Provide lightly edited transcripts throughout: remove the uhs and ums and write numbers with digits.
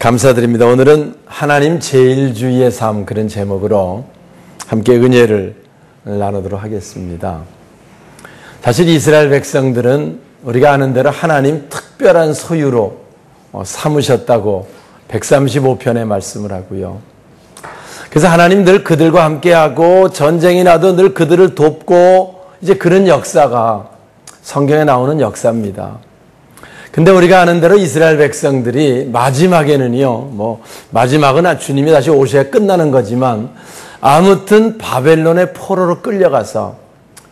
감사드립니다. 오늘은 하나님 제일주의의 삶, 그런 제목으로 함께 은혜를 나누도록 하겠습니다. 사실 이스라엘 백성들은 우리가 아는 대로 하나님 특별한 소유로 삼으셨다고 135편에 말씀을 하고요. 그래서 하나님 늘 그들과 함께하고 전쟁이 나도 늘 그들을 돕고 이제 그런 역사가 성경에 나오는 역사입니다. 근데 우리가 아는 대로 이스라엘 백성들이 마지막에는요, 마지막은 주님이 다시 오셔야 끝나는 거지만 아무튼 바벨론의 포로로 끌려가서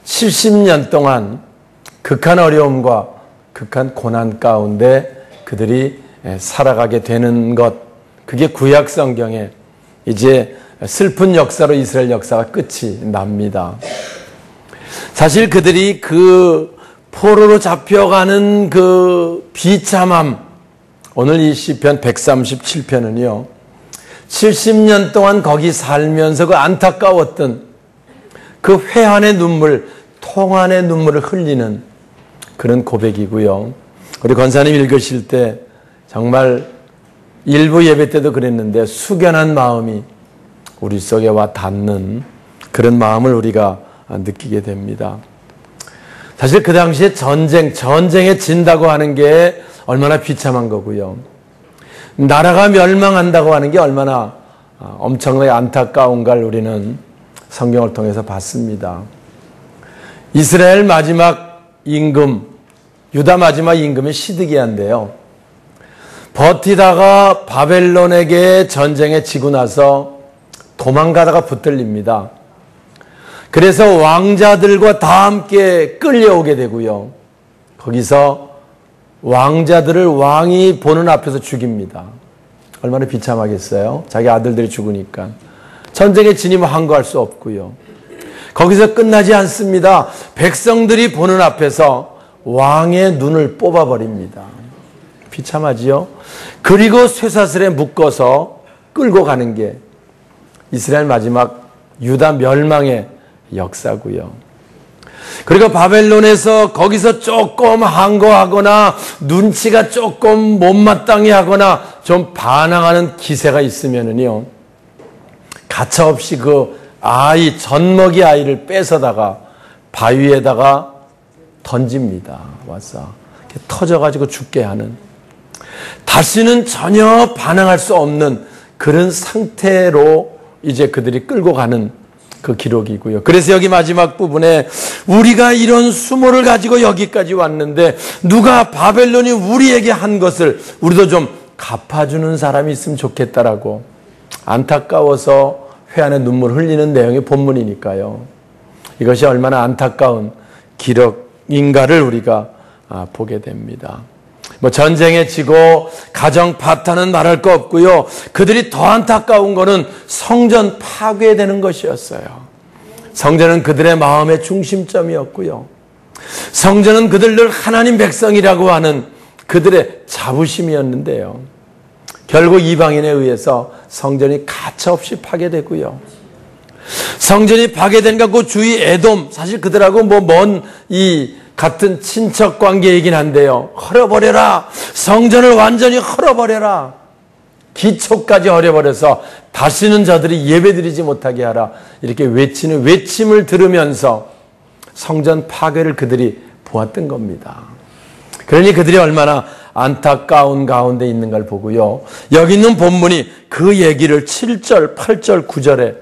70년 동안 극한 어려움과 극한 고난 가운데 그들이 살아가게 되는 것, 그게 구약 성경에 이제 슬픈 역사로 이스라엘 역사가 끝이 납니다. 사실 그들이 그 포로로 잡혀가는 그 비참함, 오늘 이 시편 137편은요 70년 동안 거기 살면서 그 안타까웠던 그 회한의 눈물, 통한의 눈물을 흘리는 그런 고백이고요. 우리 권사님 읽으실 때 정말 일부 예배 때도 그랬는데 숙연한 마음이 우리 속에 와 닿는 그런 마음을 우리가 느끼게 됩니다. 사실 그 당시에 전쟁에 진다고 하는 게 얼마나 비참한 거고요. 나라가 멸망한다고 하는 게 얼마나 엄청나게 안타까운가를 우리는 성경을 통해서 봤습니다. 이스라엘 마지막 임금, 유다 마지막 임금이 시드기야인데요. 버티다가 바벨론에게 전쟁에 지고 나서 도망가다가 붙들립니다. 그래서 왕자들과 다 함께 끌려오게 되고요. 거기서 왕자들을 왕이 보는 앞에서 죽입니다. 얼마나 비참하겠어요? 자기 아들들이 죽으니까. 전쟁에 진입을 항거할 수 없고요. 거기서 끝나지 않습니다. 백성들이 보는 앞에서 왕의 눈을 뽑아버립니다. 비참하지요? 그리고 쇠사슬에 묶어서 끌고 가는 게 이스라엘 마지막 유다 멸망의 역사고요. 그리고 바벨론에서 거기서 조금 항거하거나 눈치가 조금 못마땅해 하거나 좀 반항하는 기세가 있으면은요, 가차없이 그 아이, 젖먹이 아이를 뺏어다가 바위에다가 던집니다. 와서 이렇게 터져가지고 죽게 하는, 다시는 전혀 반항할 수 없는 그런 상태로 이제 그들이 끌고 가는 그 기록이고요. 그래서 여기 마지막 부분에 우리가 이런 수모를 가지고 여기까지 왔는데 누가 바벨론이 우리에게 한 것을 우리도 좀 갚아주는 사람이 있으면 좋겠다라고 안타까워서 회한의 눈물 흘리는 내용의 본문이니까요. 이것이 얼마나 안타까운 기록인가를 우리가 보게 됩니다. 전쟁에 지고 가정 파탄은 말할 거 없고요. 그들이 더 안타까운 거는 성전 파괴되는 것이었어요. 성전은 그들의 마음의 중심점이었고요. 성전은 그들 하나님 백성이라고 하는 그들의 자부심이었는데요. 결국 이방인에 의해서 성전이 가차없이 파괴되고요. 성전이 파괴된가 그 주위 에돔, 사실 그들하고 먼 같은 친척 관계이긴 한데요. 헐어버려라. 성전을 완전히 헐어버려라. 기초까지 헐어버려서 다시는 저들이 예배드리지 못하게 하라. 이렇게 외치는 외침을 들으면서 성전 파괴를 그들이 보았던 겁니다. 그러니 그들이 얼마나 안타까운 가운데 있는 걸 보고요. 여기 있는 본문이 그 얘기를 7절, 8절, 9절에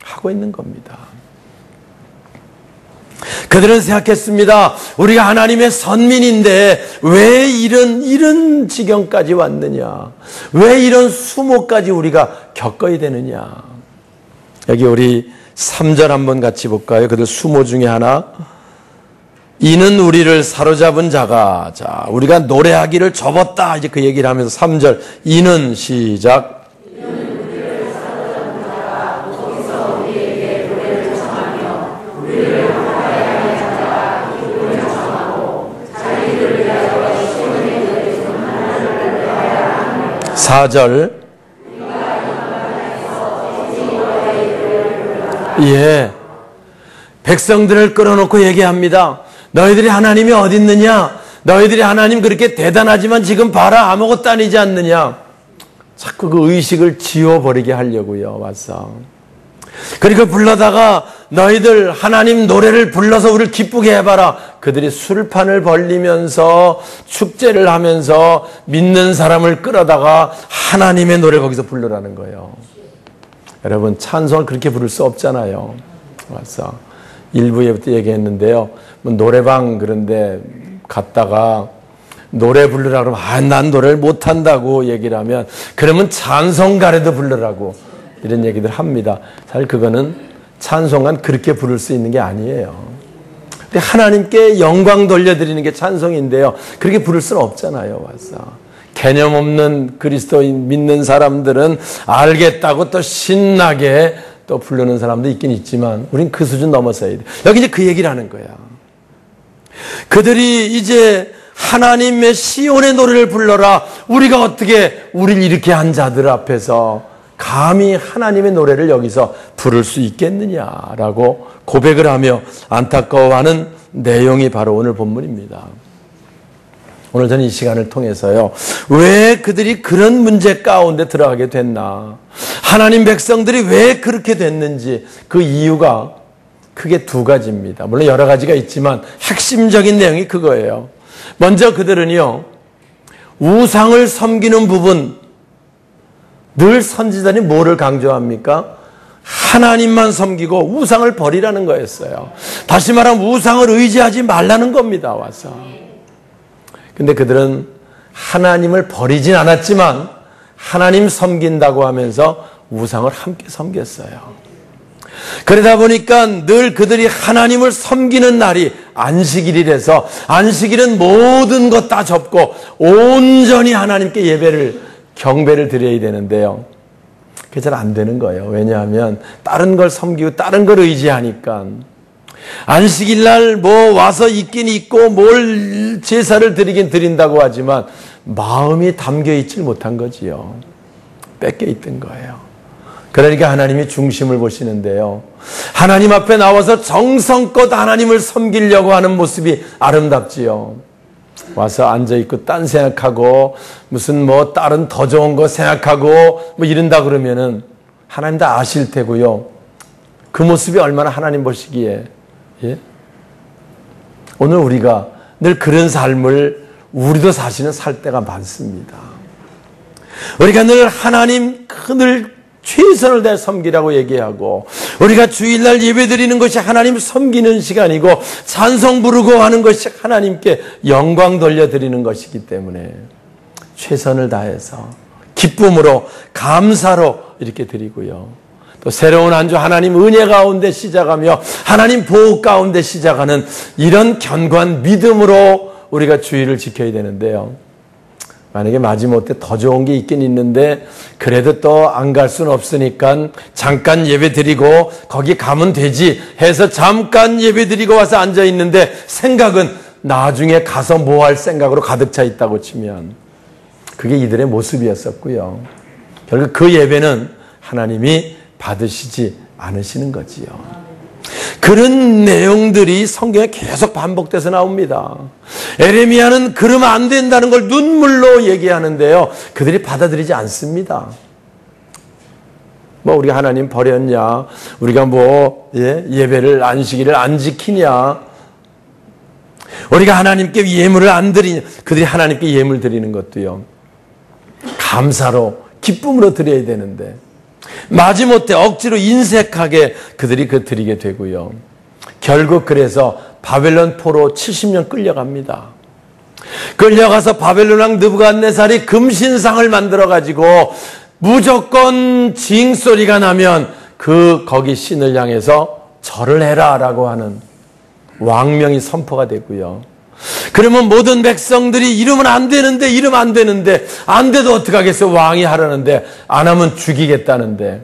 하고 있는 겁니다. 그들은 생각했습니다. 우리가 하나님의 선민인데 왜 이런 지경까지 왔느냐? 왜 이런 수모까지 우리가 겪어야 되느냐? 여기 우리 3절 한번 같이 볼까요? 그들 수모 중에 하나. 이는 우리를 사로잡은 자가, 자, 우리가 노래하기를 접었다. 이제 그 얘기를 하면서 3절. 이는 시작. 4절. 예. 백성들을 끌어놓고 얘기합니다. 너희들이 하나님이 어디 있느냐? 너희들이 하나님 그렇게 대단하지만 지금 봐라 아무것도 아니지 않느냐? 자꾸 그 의식을 지워버리게 하려고요. 와서. 그리고 불러다가 너희들 하나님 노래를 불러서 우리를 기쁘게 해봐라. 그들이 술판을 벌리면서 축제를 하면서 믿는 사람을 끌어다가 하나님의 노래를 거기서 부르라는 거예요. 여러분, 찬송을 그렇게 부를 수 없잖아요. 와서 1부에부터 얘기했는데요. 뭐 노래방 그런데 갔다가 노래 부르라 그러면 난 노래를 못한다고 얘기를 하면 그러면 찬송가라도 부르라고 이런 얘기들 합니다. 사실 그거는 찬송은 그렇게 부를 수 있는 게 아니에요. 근데 하나님께 영광 돌려드리는 게 찬송인데요. 그렇게 부를 수는 없잖아요. 와서. 개념 없는 그리스도인 믿는 사람들은 알겠다고 또 신나게 또 부르는 사람도 있긴 있지만 우린 그 수준 넘어서야 돼. 여기 이제 그 얘기를 하는 거야. 그들이 이제 하나님의 시온의 노래를 불러라. 우리가 어떻게 우리를 이렇게 한 자들 앞에서 감히 하나님의 노래를 여기서 부를 수 있겠느냐라고 고백을 하며 안타까워하는 내용이 바로 오늘 본문입니다. 오늘 저는 이 시간을 통해서요. 왜 그들이 그런 문제 가운데 들어가게 됐나. 하나님 백성들이 왜 그렇게 됐는지 그 이유가 크게 두 가지입니다. 물론 여러 가지가 있지만 핵심적인 내용이 그거예요. 먼저 그들은요. 우상을 섬기는 부분 늘 선지자들이 뭐를 강조합니까? 하나님만 섬기고 우상을 버리라는 거였어요. 다시 말하면 우상을 의지하지 말라는 겁니다. 와서. 근데 그들은 하나님을 버리진 않았지만 하나님 섬긴다고 하면서 우상을 함께 섬겼어요. 그러다 보니까 늘 그들이 하나님을 섬기는 날이 안식일이라서 안식일은 모든 것 다 접고 온전히 하나님께 예배를 경배를 드려야 되는데요. 그게 잘 안 되는 거예요. 왜냐하면 다른 걸 섬기고 다른 걸 의지하니까 안식일 날 뭐 와서 있긴 있고 뭘 제사를 드리긴 드린다고 하지만 마음이 담겨 있질 못한 거지요. 뺏겨 있던 거예요. 그러니까 하나님이 중심을 보시는데요. 하나님 앞에 나와서 정성껏 하나님을 섬기려고 하는 모습이 아름답지요. 와서 앉아있고 딴 생각하고 무슨 뭐 다른 더 좋은 거 생각하고 뭐 이런다 그러면은 하나님 다 아실 테고요. 그 모습이 얼마나 하나님 보시기에 예? 오늘 우리가 늘 그런 삶을 우리도 사실은 살 때가 많습니다. 우리가 늘 하나님 늘 최선을 다해 섬기라고 얘기하고 우리가 주일날 예배드리는 것이 하나님 섬기는 시간이고 찬송 부르고 하는 것이 하나님께 영광 돌려드리는 것이기 때문에 최선을 다해서 기쁨으로 감사로 이렇게 드리고요. 또 새로운 한 주 하나님 은혜 가운데 시작하며 하나님 보호 가운데 시작하는 이런 견고한 믿음으로 우리가 주일을 지켜야 되는데요. 만약에 마지못해 더 좋은 게 있긴 있는데 그래도 또 안 갈 수는 없으니까 잠깐 예배 드리고 거기 가면 되지 해서 잠깐 예배 드리고 와서 앉아 있는데 생각은 나중에 가서 뭐 할 생각으로 가득 차 있다고 치면 그게 이들의 모습이었었고요. 결국 그 예배는 하나님이 받으시지 않으시는 거지요. 그런 내용들이 성경에 계속 반복돼서 나옵니다. 에레미야는 그러면 안 된다는 걸 눈물로 얘기하는데요. 그들이 받아들이지 않습니다. 뭐 우리가 하나님 버렸냐? 우리가 뭐 예배를 안식일을 안 지키냐? 우리가 하나님께 예물을 안 드리냐? 그들이 하나님께 예물 드리는 것도요. 감사로 기쁨으로 드려야 되는데 마지못해 억지로 인색하게 그들이 그 드리게 되고요. 결국 그래서 바벨론 포로 70년 끌려갑니다. 끌려가서 바벨론 왕 느부갓네살이 금신상을 만들어가지고 무조건 징소리가 나면 거기 신을 향해서 절을 해라라고 하는 왕명이 선포가 되고요. 그러면 모든 백성들이 이러면 안 되는데 안 돼도 어떡하겠어. 왕이 하라는데 안 하면 죽이겠다는데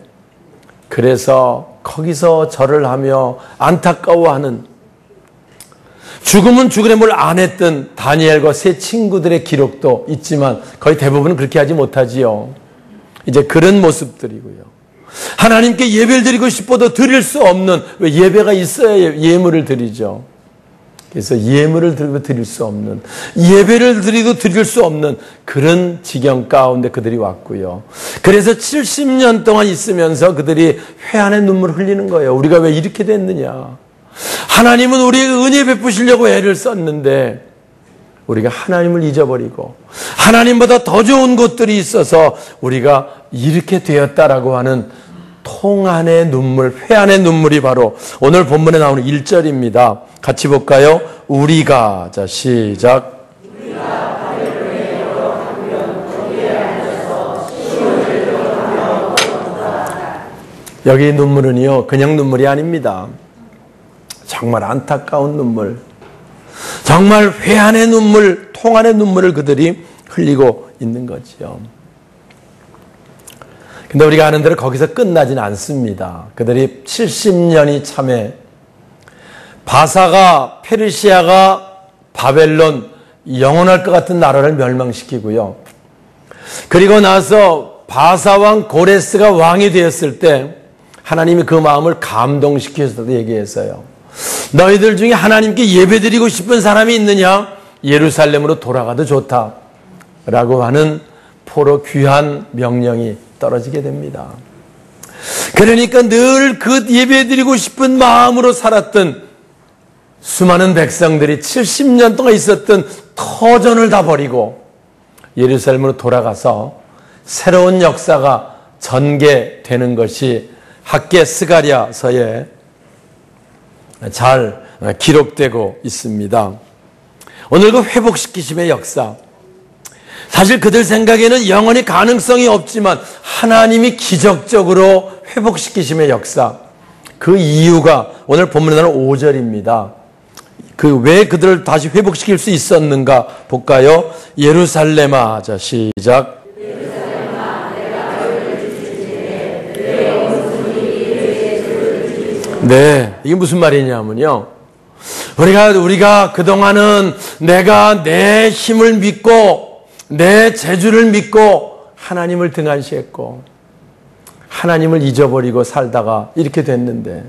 그래서 거기서 절을 하며 안타까워하는 죽으면 죽으래 뭘 안 했던 다니엘과 세 친구들의 기록도 있지만 거의 대부분은 그렇게 하지 못하지요. 이제 그런 모습들이고요. 하나님께 예배를 드리고 싶어도 드릴 수 없는 왜 예배가 있어야 예물을 드리죠. 그래서 예물을 드리고 드릴 수 없는, 예배를 드리고 드릴 수 없는 그런 지경 가운데 그들이 왔고요. 그래서 70년 동안 있으면서 그들이 회한의 눈물을 흘리는 거예요. 우리가 왜 이렇게 됐느냐. 하나님은 우리에게 은혜 베푸시려고 애를 썼는데 우리가 하나님을 잊어버리고 하나님보다 더 좋은 것들이 있어서 우리가 이렇게 되었다라고 하는 통한의 눈물, 회한의 눈물이 바로 오늘 본문에 나오는 1절입니다. 같이 볼까요? 우리가, 자 시작. 여기 눈물은요 그냥 눈물이 아닙니다. 정말 안타까운 눈물, 정말 회한의 눈물, 통한의 눈물을 그들이 흘리고 있는 거지요. 근데 우리가 아는 대로 거기서 끝나지는 않습니다. 그들이 70년이 참에 바사가, 페르시아가, 바벨론, 영원할 것 같은 나라를 멸망시키고요. 그리고 나서 바사왕 고레스가 왕이 되었을 때 하나님이 그 마음을 감동시켜서 얘기했어요. 너희들 중에 하나님께 예배드리고 싶은 사람이 있느냐? 예루살렘으로 돌아가도 좋다 라고 하는 포로 귀한 명령이 떨어지게 됩니다. 그러니까 늘 그 예배드리고 싶은 마음으로 살았던 수많은 백성들이 70년 동안 있었던 터전을 다 버리고 예루살렘으로 돌아가서 새로운 역사가 전개되는 것이 학개 스가랴서에 잘 기록되고 있습니다. 오늘 그 회복시키심의 역사, 사실 그들 생각에는 영원히 가능성이 없지만 하나님이 기적적으로 회복시키심의 역사, 그 이유가 오늘 본문에 나오는 5절입니다. 그 왜 그들을 다시 회복시킬 수 있었는가 볼까요? 예루살렘아, 자 시작. 네, 이게 무슨 말이냐면요. 우리가 그동안은 내가 내 힘을 믿고 내 재주를 믿고 하나님을 등한시했고 하나님을 잊어버리고 살다가 이렇게 됐는데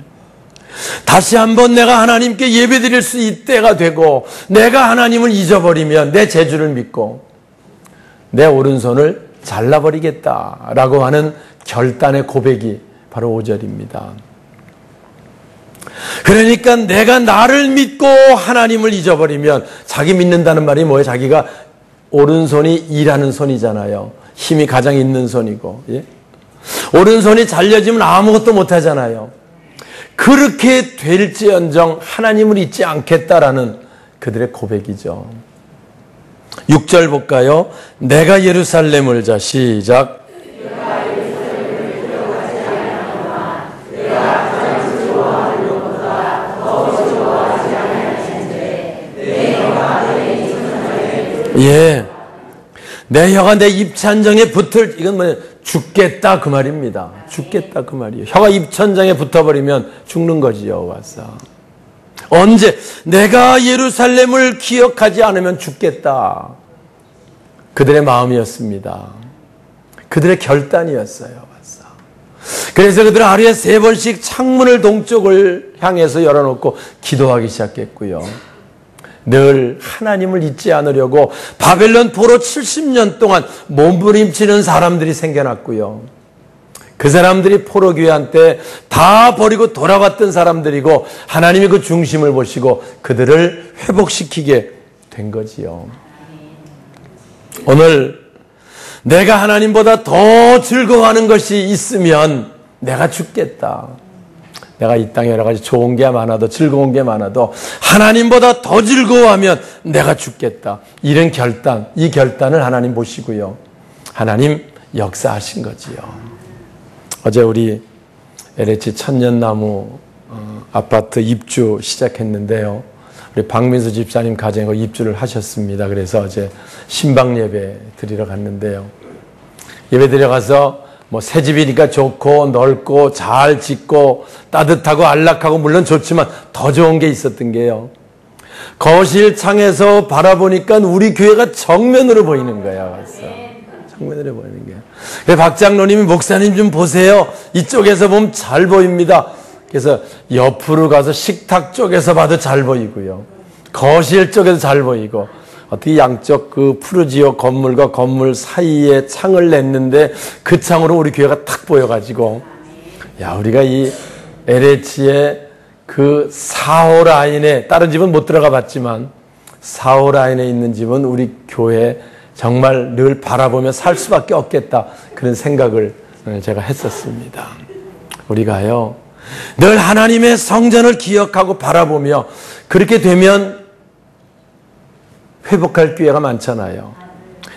다시 한번 내가 하나님께 예배드릴 수 있을 때가 되고 내가 하나님을 잊어버리면 내 재주를 믿고 내 오른손을 잘라버리겠다라고 하는 결단의 고백이 바로 5절입니다. 그러니까 내가 나를 믿고 하나님을 잊어버리면, 자기 믿는다는 말이 뭐예요? 자기가 오른손이 일하는 손이잖아요. 힘이 가장 있는 손이고, 예? 오른손이 잘려지면 아무것도 못하잖아요. 그렇게 될지언정 하나님을 잊지 않겠다라는 그들의 고백이죠. 6절 볼까요? 내가 예루살렘을, 자 시작. 예, 내 혀가 내 입천장에 붙을, 이건 뭐냐, 죽겠다 그 말입니다. 죽겠다 그 말이에요. 혀가 입천장에 붙어버리면 죽는 거지요. 와서 언제 내가 예루살렘을 기억하지 않으면 죽겠다. 그들의 마음이었습니다. 그들의 결단이었어요. 와서 그래서 그들은 하루에 3번씩 창문을 동쪽을 향해서 열어놓고 기도하기 시작했고요. 늘 하나님을 잊지 않으려고 바벨론 포로 70년 동안 몸부림치는 사람들이 생겨났고요. 그 사람들이 포로귀환 때 다 버리고 돌아왔던 사람들이고 하나님이 그 중심을 보시고 그들을 회복시키게 된 거지요. 오늘 내가 하나님보다 더 즐거워하는 것이 있으면 내가 죽겠다. 내가 이 땅에 여러 가지 좋은 게 많아도 즐거운 게 많아도 하나님보다 더 즐거워하면 내가 죽겠다. 이런 결단, 이 결단을 하나님 보시고요. 하나님 역사하신 거지요. 어제 우리 LH 천년나무 아파트 입주 시작했는데요. 우리 박민수 집사님 가정에 입주를 하셨습니다. 그래서 어제 신방 예배 드리러 갔는데요. 예배 드려 가서 뭐 새 집이니까 좋고 넓고 잘 짓고 따뜻하고 안락하고 물론 좋지만 더 좋은 게 있었던 게요. 거실 창에서 바라보니까 우리 교회가 정면으로 보이는 거야. 정면으로 보이는 거야. 그래서 박 장로님이 목사님 좀 보세요. 이쪽에서 보면 잘 보입니다. 그래서 옆으로 가서 식탁 쪽에서 봐도 잘 보이고요. 거실 쪽에서 잘 보이고 어떻게 양쪽 그 푸르지오 건물과 건물 사이에 창을 냈는데 그 창으로 우리 교회가 탁 보여가지고 야 우리가 이 LH의 그 4호 라인에 다른 집은 못 들어가 봤지만 4호 라인에 있는 집은 우리 교회 정말 늘 바라보며 살 수밖에 없겠다 그런 생각을 제가 했었습니다. 우리가요 늘 하나님의 성전을 기억하고 바라보며 그렇게 되면 회복할 기회가 많잖아요.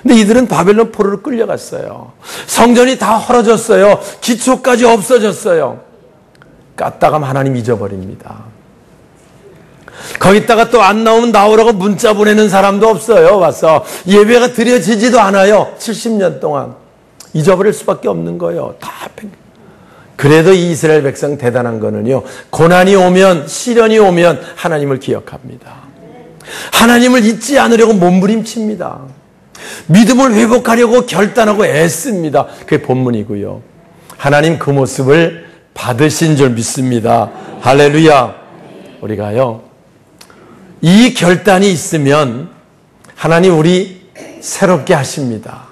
근데 이들은 바벨론 포로로 끌려갔어요. 성전이 다 헐어졌어요. 기초까지 없어졌어요. 깠다가 하나님 잊어버립니다. 거기다가 또 안 나오면 나오라고 문자 보내는 사람도 없어요. 와서 예배가 드려지지도 않아요. 70년 동안 잊어버릴 수밖에 없는 거예요. 다 그래도 이 이스라엘 백성 대단한 거는요. 고난이 오면 시련이 오면 하나님을 기억합니다. 하나님을 잊지 않으려고 몸부림칩니다. 믿음을 회복하려고 결단하고 애씁니다. 그게 본문이고요. 하나님 그 모습을 받으신 줄 믿습니다. 할렐루야. 우리가요 이 결단이 있으면 하나님 우리 새롭게 하십니다.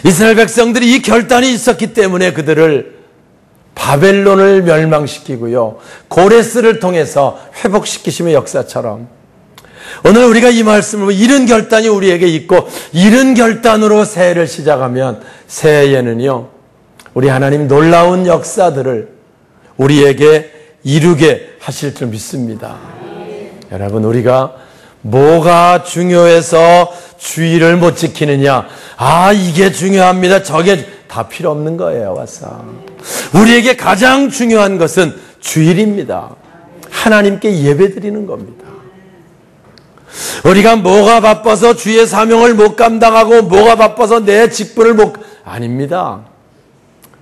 이스라엘 백성들이 이 결단이 있었기 때문에 그들을 바벨론을 멸망시키고요 고레스를 통해서 회복시키심의 역사처럼 오늘 우리가 이 말씀을 이런 결단이 우리에게 있고 이런 결단으로 새해를 시작하면 새해에는요 우리 하나님 놀라운 역사들을 우리에게 이루게 하실 줄 믿습니다. 여러분 우리가 뭐가 중요해서 주의를 못 지키느냐 이게 중요합니다 저게 다 필요 없는 거예요. 와서 우리에게 가장 중요한 것은 주일입니다. 하나님께 예배드리는 겁니다. 우리가 뭐가 바빠서 주의 사명을 못 감당하고 뭐가 바빠서 내 직분을 아닙니다.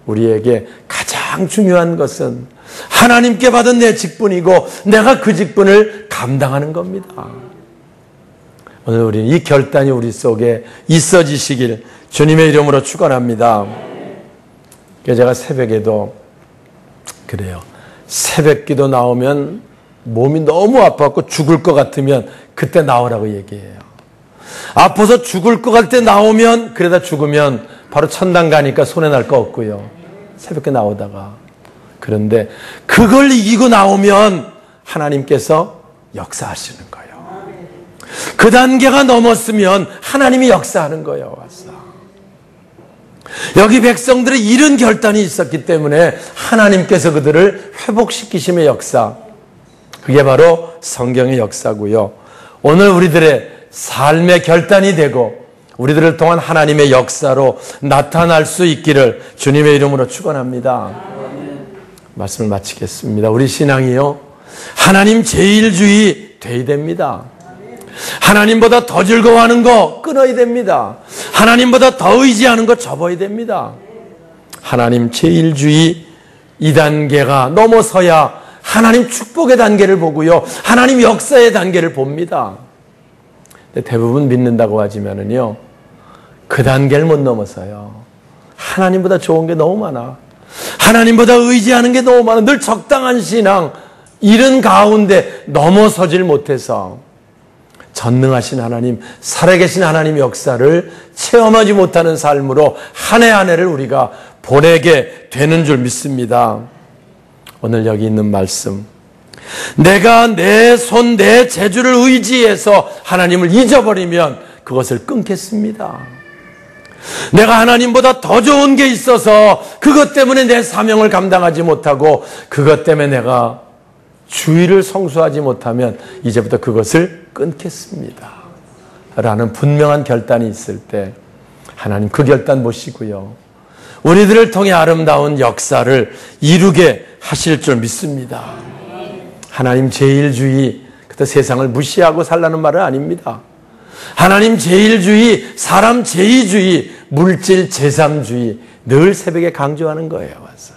우리에게 가장 중요한 것은 하나님께 받은 내 직분이고 내가 그 직분을 감당하는 겁니다. 오늘 우리는 이 결단이 우리 속에 있어지시길 주님의 이름으로 축원합니다. 그래서 제가 새벽에도 그래요. 새벽기도 나오면 몸이 너무 아팠고 죽을 것 같으면 그때 나오라고 얘기해요. 아파서 죽을 것 같을 때 나오면 그러다 죽으면 바로 천당 가니까 손해날 거 없고요. 새벽에 나오다가 그런데 그걸 이기고 나오면 하나님께서 역사하시는 거예요. 그 단계가 넘었으면 하나님이 역사하는 거예요. 와서. 여기 백성들의 이런 결단이 있었기 때문에 하나님께서 그들을 회복시키심의 역사 그게 바로 성경의 역사고요. 오늘 우리들의 삶의 결단이 되고 우리들을 통한 하나님의 역사로 나타날 수 있기를 주님의 이름으로 축원합니다. 말씀을 마치겠습니다. 우리 신앙이요 하나님 제일주의 돼야 됩니다. 하나님보다 더 즐거워하는 거 끊어야 됩니다. 하나님보다 더 의지하는 거 접어야 됩니다. 하나님 제일주의 2단계가 넘어서야 하나님 축복의 단계를 보고요 하나님 역사의 단계를 봅니다. 근데 대부분 믿는다고 하지만은요 그 단계를 못 넘어서요. 하나님보다 좋은 게 너무 많아. 하나님보다 의지하는 게 너무 많아. 늘 적당한 신앙 이런 가운데 넘어서질 못해서 전능하신 하나님, 살아계신 하나님 역사를 체험하지 못하는 삶으로 한 해 한 해를 우리가 보내게 되는 줄 믿습니다. 오늘 여기 있는 말씀, 내가 내 손, 내 재주를 의지해서 하나님을 잊어버리면 그것을 끊겠습니다. 내가 하나님보다 더 좋은 게 있어서 그것 때문에 내 사명을 감당하지 못하고 그것 때문에 내가 주의를 성수하지 못하면 이제부터 그것을 끊겠습니다. 라는 분명한 결단이 있을 때 하나님 그 결단 보시고요. 우리들을 통해 아름다운 역사를 이루게 하실 줄 믿습니다. 하나님 제일주의, 그때 세상을 무시하고 살라는 말은 아닙니다. 하나님 제일주의, 사람 제의주의, 물질 제삼주의 늘 새벽에 강조하는 거예요. 와서.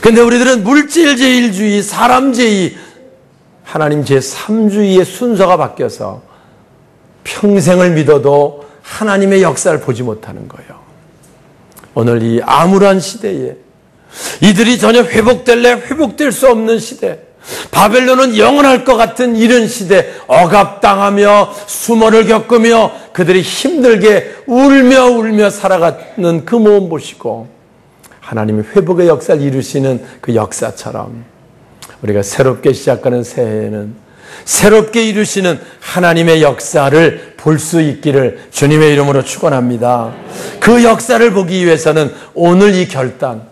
근데 우리들은 물질 제일주의, 사람 제의, 하나님 제3주의의 순서가 바뀌어서 평생을 믿어도 하나님의 역사를 보지 못하는 거예요. 오늘 이 암울한 시대에 이들이 전혀 회복될래 회복될 수 없는 시대, 바벨론은 영원할 것 같은 이런 시대, 억압당하며 수모를 겪으며 그들이 힘들게 울며 살아가는 그 모험 보시고 하나님이 회복의 역사를 이루시는 그 역사처럼 우리가 새롭게 시작하는 새해에는 새롭게 이루시는 하나님의 역사를 볼 수 있기를 주님의 이름으로 축원합니다. 그 역사를 보기 위해서는 오늘 이 결단,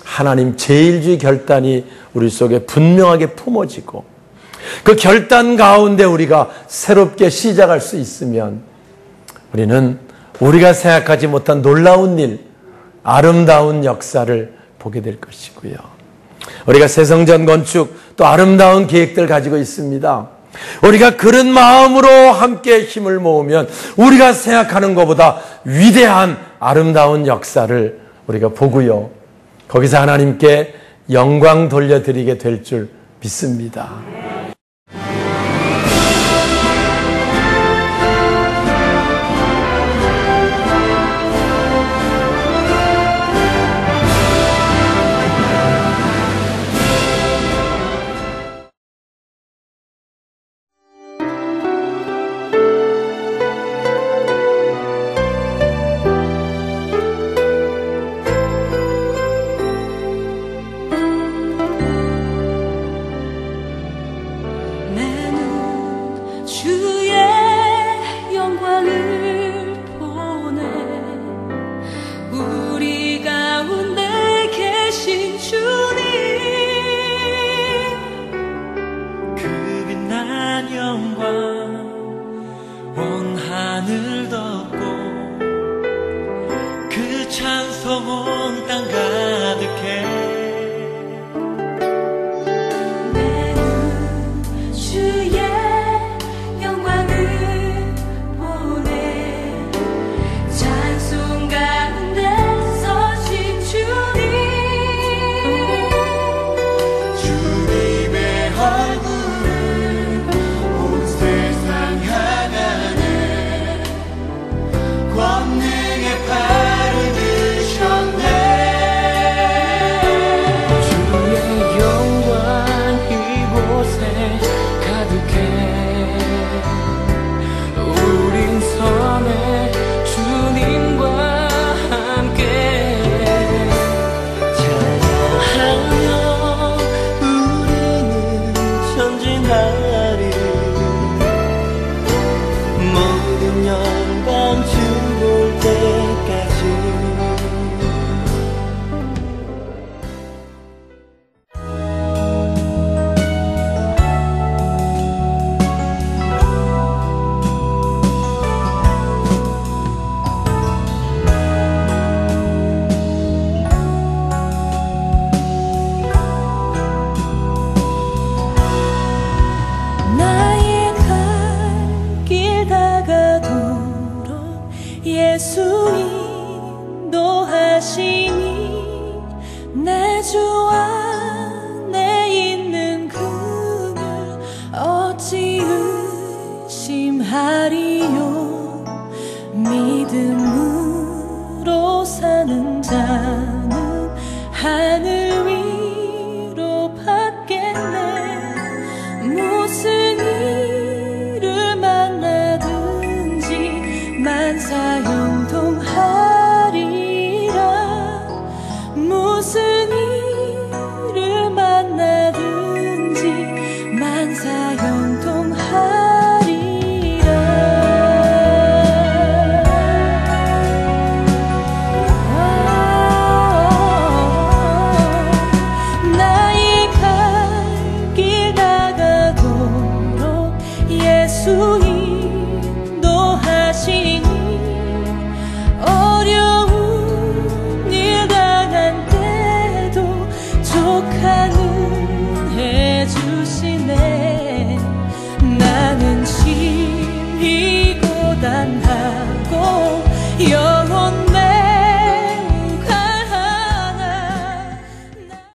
하나님 제일주의 결단이 우리 속에 분명하게 품어지고 그 결단 가운데 우리가 새롭게 시작할 수 있으면 우리는 우리가 생각하지 못한 놀라운 일, 아름다운 역사를 보게 될 것이고요. 우리가 새성전 건축 또 아름다운 계획들 가지고 있습니다. 우리가 그런 마음으로 함께 힘을 모으면 우리가 생각하는 것보다 위대한 아름다운 역사를 우리가 보고요. 거기서 하나님께 영광 돌려드리게 될 줄 믿습니다. 믿음으로 사는 자는 하늘 위로 받겠네. 무슨 일을 만나든지 만사형통하리라. 무슨